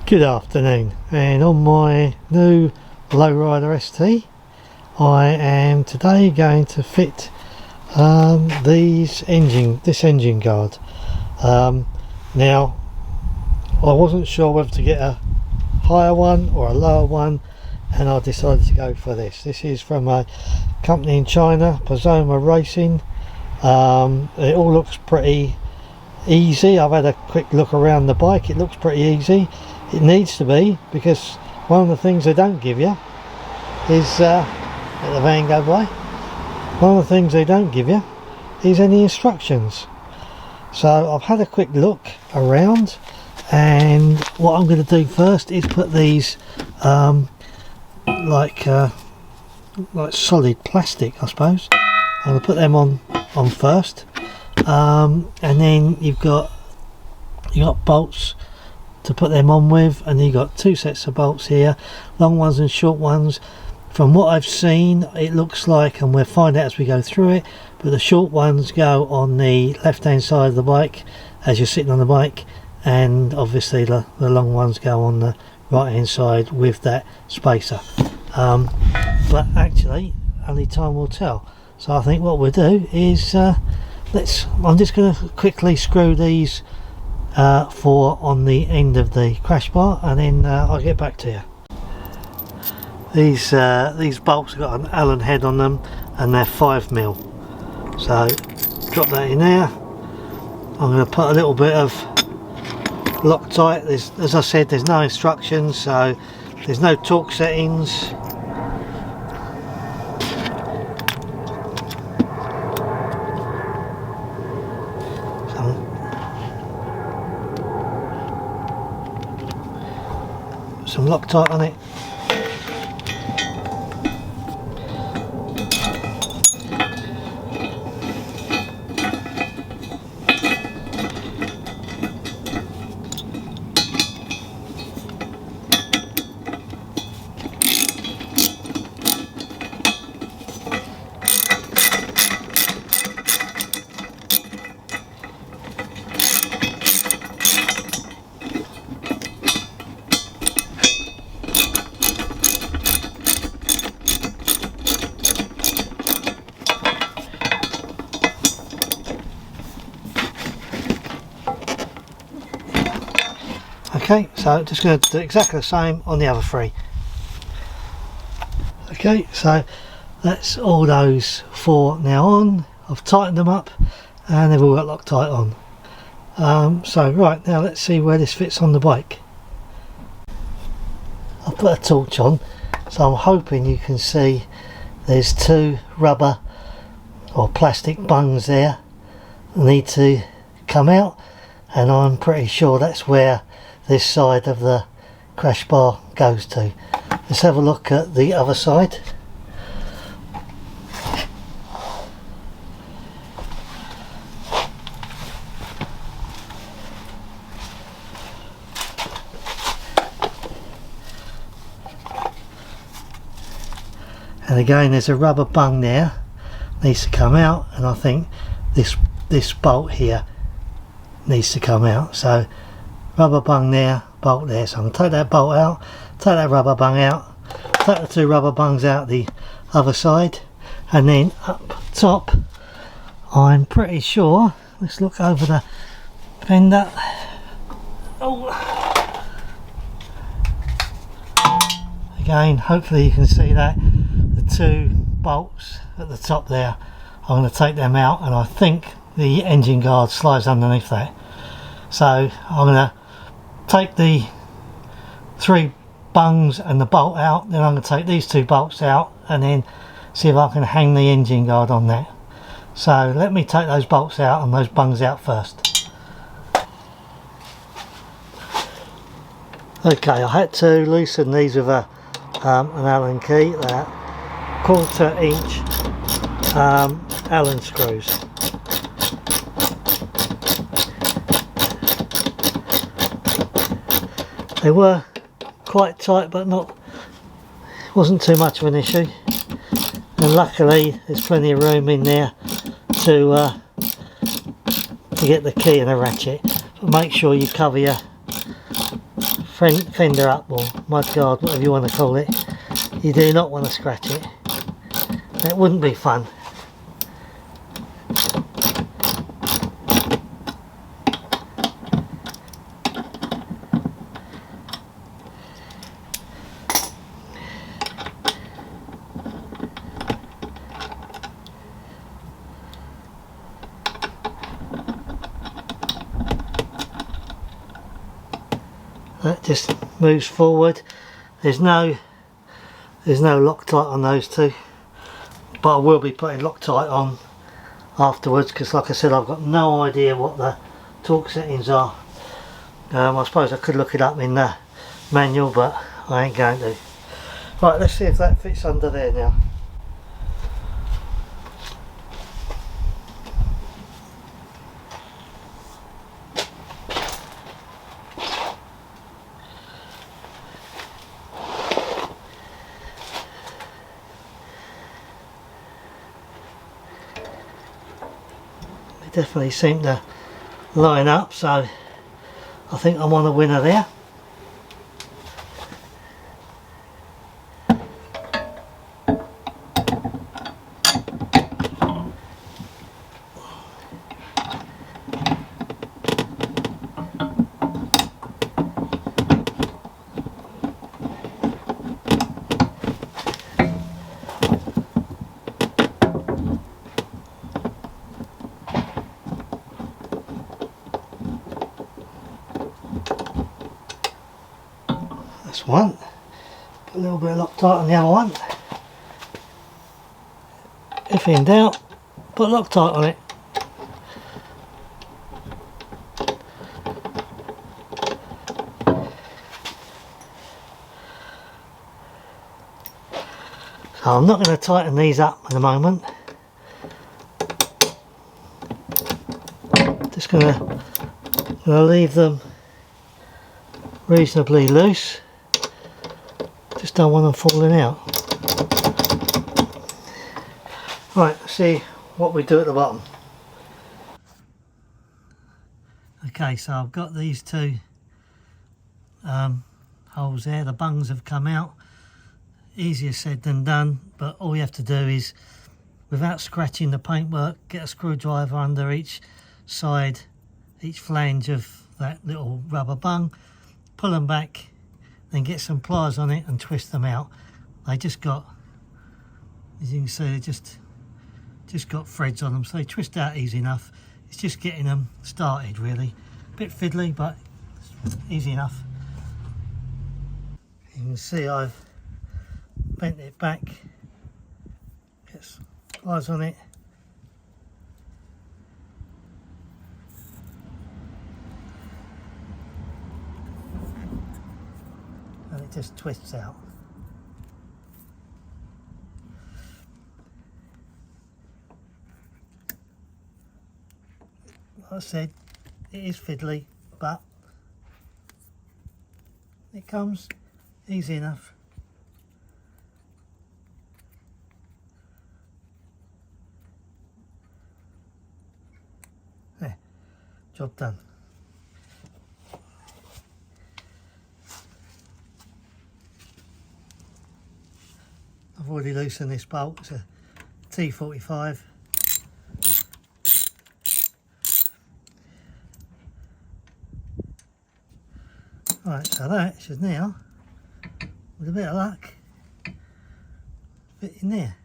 Good afternoon, and on my new Lowrider ST I am today going to fit this engine guard. Now I wasn't sure whether to get a higher one or a lower one, and I decided to go for this. This is from a company in China, Pozoma Racing. It all looks pretty easy. I've had a quick look around the bike. It looks pretty easy. It needs to be, because one of the things they don't give you is let the van go by. One of the things they don't give you is any instructions. So I've had a quick look around, and what I'm going to do first is put these like solid plastic, I suppose. I'm going to put them on first, and then you've got bolts to put them on with, and you've got two sets of bolts here, long ones and short ones. From what I've seen, it looks like, and we'll find out as we go through it, but the short ones go on the left hand side of the bike as you're sitting on the bike, and obviously the long ones go on the right hand side with that spacer. But actually only time will tell. So I think what we'll do is I'm just going to quickly screw these four on the end of the crash bar, and then I'll get back to you. These bolts have got an Allen head on them, and they're 5mm. So drop that in there. I'm going to put a little bit of Loctite. As I said, there's no instructions, so there's no torque settings. Some Loctite on it. Okay, so just going to do exactly the same on the other three. Okay, so that's all those four now on. I've tightened them up and they've all got Loctite on. So right, now let's see where this fits on the bike. I've put a torch on, so I'm hoping you can see there's two rubber or plastic bungs there that need to come out, and I'm pretty sure that's where this side of the crash bar goes to. Let's have a look at the other side. And again, there's a rubber bung there, needs to come out, and I think this bolt here needs to come out. So rubber bung there, bolt there. So I'm going to take that bolt out, take that rubber bung out, take the two rubber bungs out the other side, and then up top I'm pretty sure, let's look over the fender. Oh, again, hopefully you can see that the two bolts at the top there, I'm going to take them out, and I think the engine guard slides underneath that. So I'm going to take the three bungs and the bolt out, then I'm going to take these two bolts out and then see if I can hang the engine guard on that. So let me take those bolts out and those bungs out first. Okay, I had to loosen these with an Allen key, that 1/4 inch Allen screws. They were quite tight, but wasn't too much of an issue, and luckily there's plenty of room in there to get the key and the ratchet. But make sure you cover your fender up, or mudguard, whatever you want to call it. You do not want to scratch it. That wouldn't be fun. That just moves forward. There's no Loctite on those two, but I will be putting Loctite on afterwards, because like I said, I've got no idea what the torque settings are. I suppose I could look it up in the manual, but I ain't going to. Right, let's see if that fits under there now. Definitely seem to line up, so I think I'm on a winner there. That's one. Put a little bit of Loctite on the other one. If in doubt, put Loctite on it. So I'm not going to tighten these up at the moment. Just going to leave them reasonably loose. Just don't want them falling out. Right, let's see what we do at the bottom. Okay, so I've got these two holes there. The bungs have come out. Easier said than done, but all you have to do is, without scratching the paintwork, get a screwdriver under each side, each flange of that little rubber bung, pull them back, then get some pliers on it and twist them out. They just got, as you can see, they just got threads on them, so they twist out easy enough. It's just getting them started really. A bit fiddly, but easy enough. You can see I've bent it back, get some pliers on it. And it just twists out. Like I said, it is fiddly, but it comes easy enough. There, job done. I've already loosened this bolt. It's a T45. Right, so that should now, with a bit of luck, fit in there.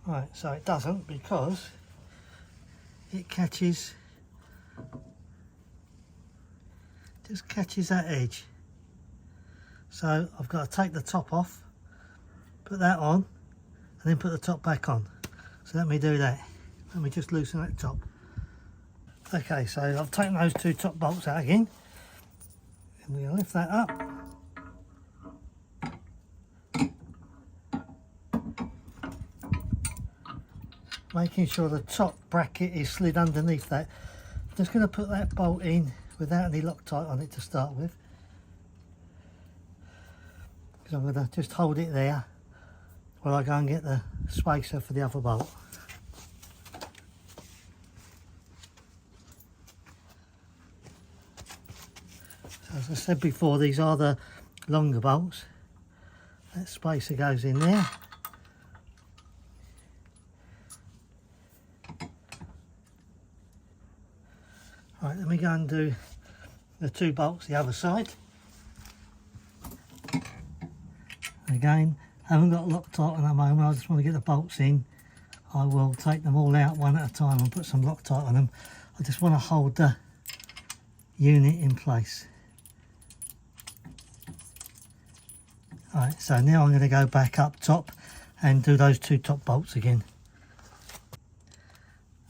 Right, so it doesn't, because it catches, just catches that edge. So I've got to take the top off, put that on, and then put the top back on. So let me do that. Let me just loosen that top. Okay, so I've taken those two top bolts out again. And we're going to lift that up. Making sure the top bracket is slid underneath that. Just going to put that bolt in without any Loctite on it to start with. Because I'm going to just hold it there while I go and get the spacer for the other bolt. as I said before, these are the longer bolts. That spacer goes in there. Right, let me go and do the 2 bolts the other side. Again, haven't got Loctite at the moment, I just want to get the bolts in. I will take them all out one at a time and put some Loctite on them. I just want to hold the unit in place. Alright, so now I'm going to go back up top and do those 2 top bolts again.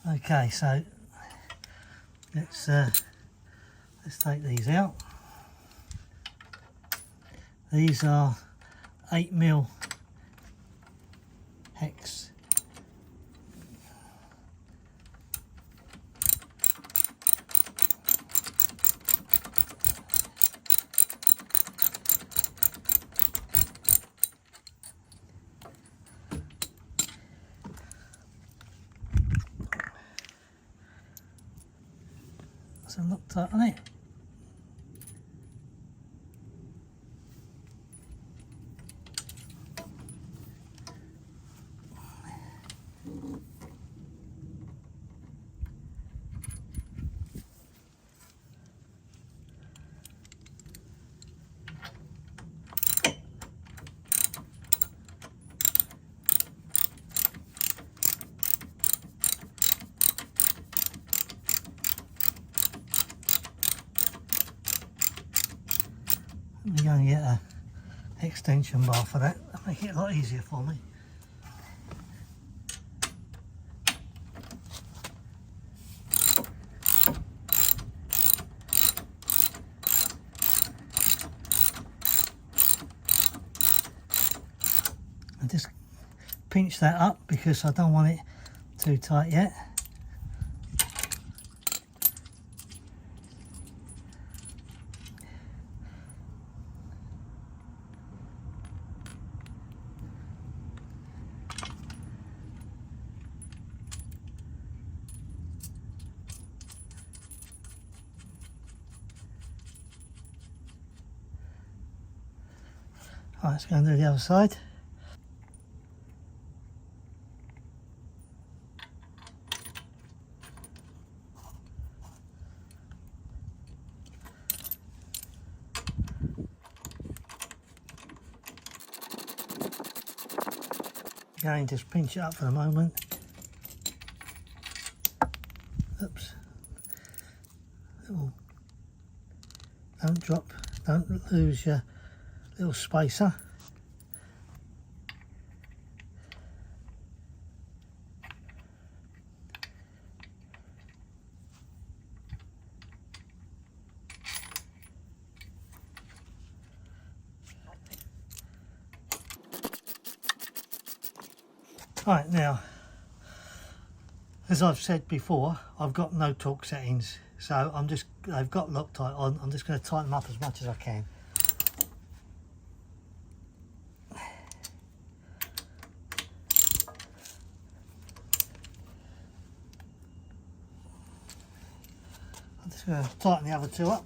Okay, so let's take these out. These are 8mm hex. Some Loctite on it. I'm going to get an extension bar for that. That'll make it a lot easier for me. I just pinch that up because I don't want it too tight yet. Right, let's go and do the other side. Again, just pinch it up for the moment. Oops. Don't drop, don't lose your little spacer. Right, now, as I've said before, I've got no torque settings, so I've got Loctite on. I'm just going to tighten them up as much as I can. I'm just going to tighten the other 2 up.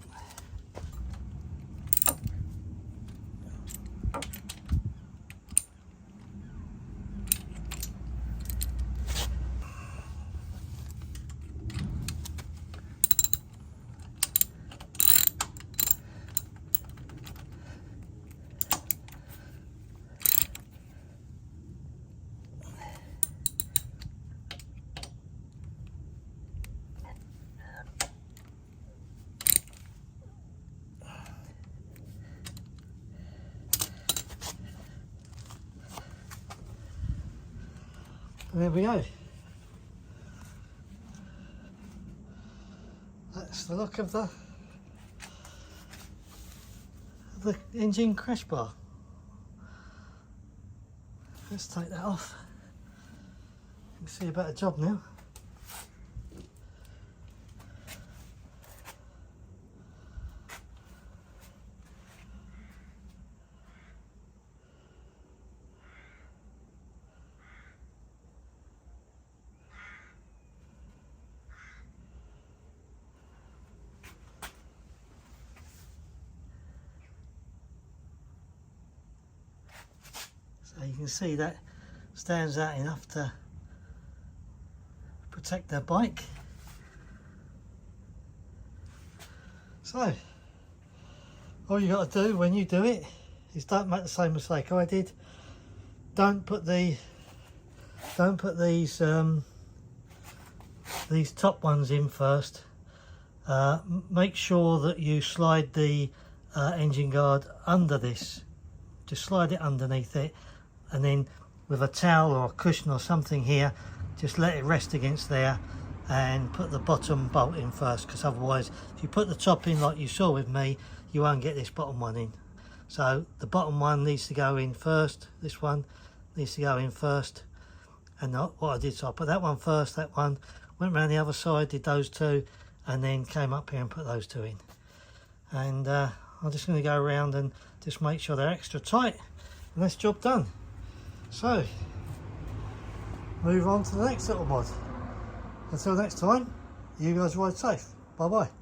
And there we go. That's the look of the engine crash bar. Let's take that off. You can see a better job now. can see that stands out enough to protect their bike. So all you got to do when you do it is don't make the same mistake I did. Don't put these top ones in first. Make sure that you slide the engine guard under this. Just slide it underneath it, and then with a towel or a cushion or something here, just let it rest against there and put the bottom bolt in first, because otherwise if you put the top in like you saw with me, you won't get this bottom one in. So the bottom one needs to go in first. This one needs to go in first. And what I did, so I put that one first, that one, went around the other side, did those two, and then came up here and put those two in. And I'm just going to go around and just make sure they're extra tight, and that's job done. So move on to the next little mod. Until next time, you guys ride safe. Bye bye.